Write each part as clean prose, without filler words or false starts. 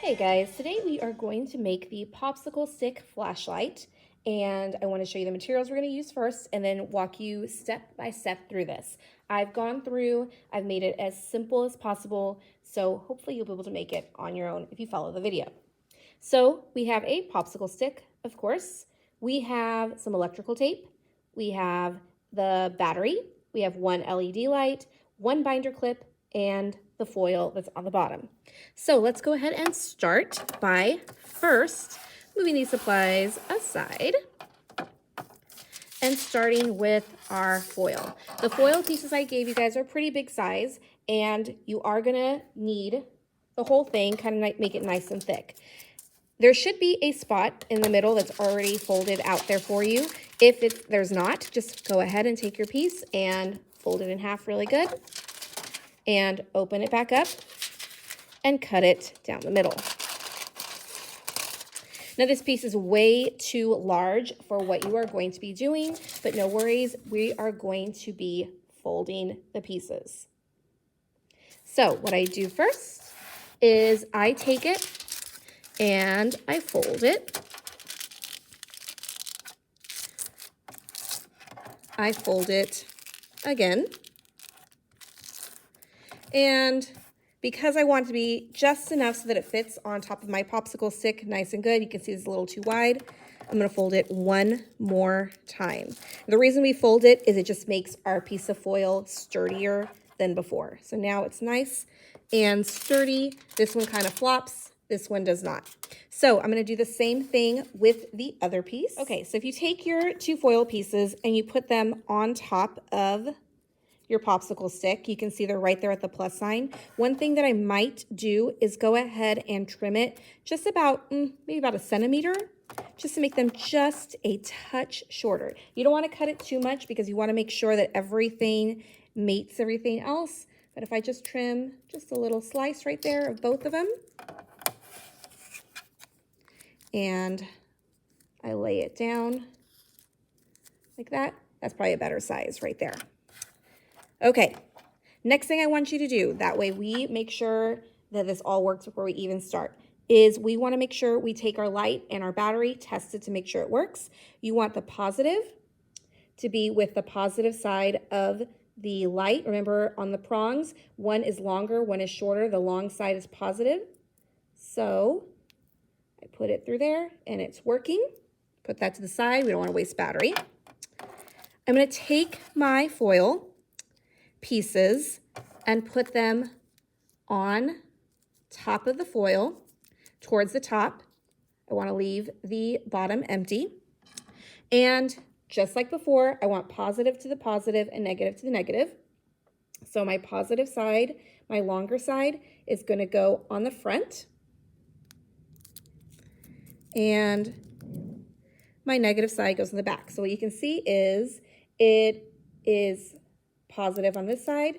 Hey guys, today we are going to make the popsicle stick flashlight, and I want to show you the materials we're going to use first and then walk you step by step through this. I've made it as simple as possible, so hopefully you'll be able to make it on your own if you follow the video. So we have a popsicle stick, of course. We have some electrical tape. We have the battery. We have one LED light, one binder clip, and the foil that's on the bottom. So let's go ahead and start by first moving these supplies aside and starting with our foil. The foil pieces I gave you guys are pretty big size, and you are gonna need the whole thing, kind of make it nice and thick. There should be a spot in the middle that's already folded out there for you. If there's not, just go ahead and take your piece and fold it in half really good and open it back up and cut it down the middle. Now this piece is way too large for what you are going to be doing, but no worries, we are going to be folding the pieces. So what I do first is I take it and I fold it. I fold it again. And because I want it to be just enough so that it fits on top of my popsicle stick nice and good, you can see it's a little too wide, I'm gonna fold it one more time. The reason we fold it is it just makes our piece of foil sturdier than before. So now it's nice and sturdy. This one kind of flops. This one does not. So I'm going to do the same thing with the other piece. Okay, so if you take your two foil pieces and you put them on top of your popsicle stick, you can see they're right there at the plus sign. One thing that I might do is go ahead and trim it just about, maybe about 1 centimeter, just to make them just a touch shorter. You don't want to cut it too much because you want to make sure that everything mates everything else. But if I just trim just a little slice right there of both of them, and I lay it down like that. That's probably a better size right there. Okay, next thing I want you to do, that way we make sure that this all works before we even start, is we want to make sure we take our light and our battery, test it to make sure it works. You want the positive to be with the positive side of the light. Remember, on the prongs, one is longer, one is shorter. The long side is positive. So I put it through there and it's working. Put that to the side. We don't want to waste battery. I'm going to take my foil pieces and put them on top of the foil towards the top. I want to leave the bottom empty. And just like before, I want positive to the positive and negative to the negative. So my positive side, my longer side, is going to go on the front. And my negative side goes in the back. So what you can see is it is positive on this side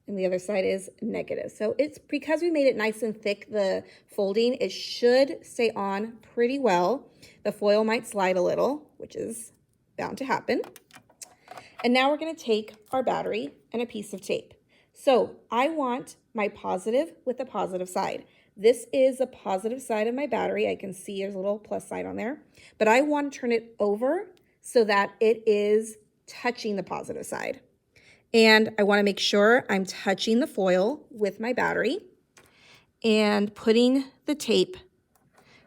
and the other side is negative. So it's because we made it nice and thick, the folding, it should stay on pretty well. The foil might slide a little, which is bound to happen. And now we're going to take our battery and a piece of tape. So I want my positive with the positive side. This is the positive side of my battery. I can see there's a little plus sign on there, but I want to turn it over so that it is touching the positive side. And I want to make sure I'm touching the foil with my battery and putting the tape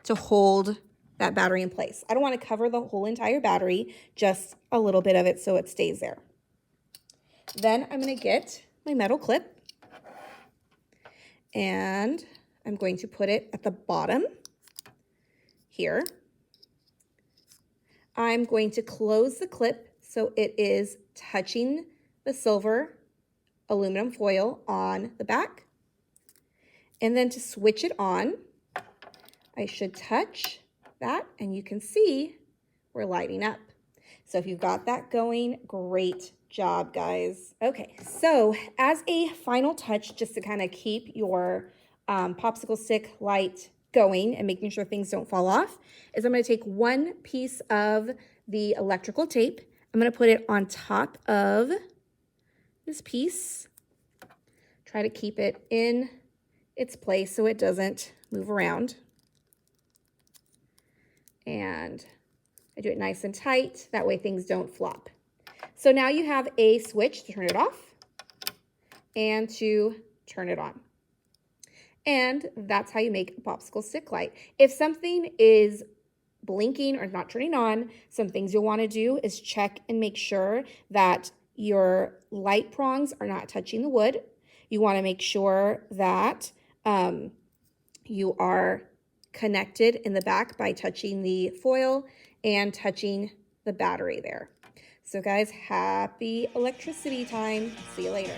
to hold that battery in place. I don't want to cover the whole entire battery, just a little bit of it so it stays there. Then I'm going to get my metal clip and I'm going to put it at the bottom here. I'm going to close the clip so it is touching the silver aluminum foil on the back. And then to switch it on, I should touch that and you can see we're lighting up. So if you've got that going, great job, guys. Okay, so as a final touch, just to kind of keep your popsicle stick light going and making sure things don't fall off, is I'm going to take one piece of the electrical tape. I'm going to put it on top of this piece. Try to keep it in its place so it doesn't move around. And I do it nice and tight. That way things don't flop. So now you have a switch to turn it off and to turn it on. And that's how you make a popsicle stick light. If something is blinking or not turning on, some things you'll want to do is check and make sure that your light prongs are not touching the wood. You want to make sure that you are connected in the back by touching the foil and touching the battery there. So guys, happy electricity time. See you later.